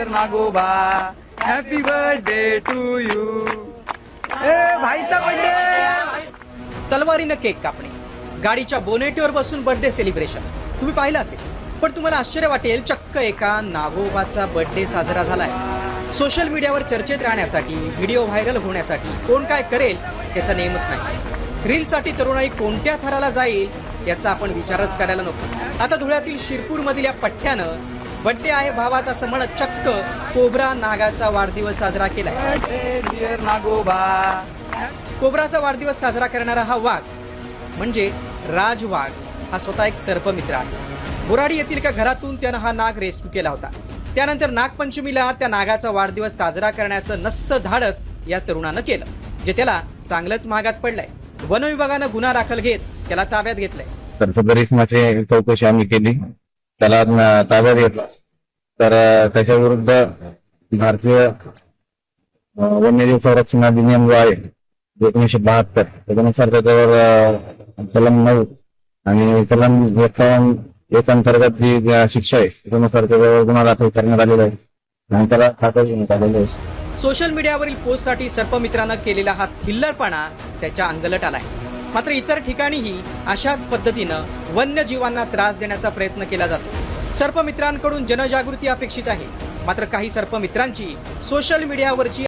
Dear Nagoba, happy birthday to you. भाईचा birthday. तलवारीनं cake कापणे, गाडीच्या बोनेटवर बसून बर्थडे सेलिब्रेशन तुम्ही पाहिलं असेल, पण तुम्हाला आश्चर्य वाटेल, चक्क एका नागोबाचा बर्थडे साजरा झालाय. सोशल मीडियावर चर्चेत राहण्यासाठी, व्हिडिओ व्हायरल होण्यासाठी कोण काय करेल त्याचा नेमच नाही. रीलसाठी तरुणाई कोणत्या थराला जाईल याचा आपण विचारच करायला नको. आता धुळ्यातील शिरपूर मधील या पठ्ठ्यानं बर्थडे आहे भावाचा असं म्हणत चक्क कोब्रा नागाचा वाढदिवस साजरा केलाय. डिअर नागोबा. कोब्राचा वाढदिवस साजरा करणारा हा वाघ म्हणजे राज वाघ हा स्वतः एक सर्पमित्र आहे. बोराडी येथील एका घरातून त्यानं हा नाग रेस्क्यू केला होता. त्यानंतर नागपंचमीला त्या नागाचा वाढदिवस साजरा करण्याचं नसतं धाडस या तरुणानं केलं, जे त्याला चांगलंच महागात पडलंय. वन विभागानं गुन्हा दाखल घेत त्याला ताब्यात घेतलंय. तर सदरीसमाची चौकशी आम्ही केली, त्याला ताब्यात घेतला. तर त्याच्या विरुद्ध भारतीय वन्यजीव संरक्षण अधिनियम जो आहे 1972 त्याच्यानुसार त्याच्यावर कलम 9 आणि कलम 51 अंतर्गत जी शिक्षा आहे त्याच्यानुसार त्याच्यावर गुन्हा दाखल करण्यात आलेला आहे आणि त्याला ताब्यात घेण्यात आलेलं आहे. सोशल मीडियावरील पोस्टसाठी सर्पमित्रानं केलेला हा थिल्लरपणा त्याच्या अंगलट आलाय. मात्र इतर ठिकाणीही अशाच पद्धतीनं वन्यजीवांना त्रास देण्याचा प्रयत्न केला जातो. सर्पमित्रांकडून जनजागृती अपेक्षित आहे. मात्र काही सर्पमित्रांची सोशल मीडियावरची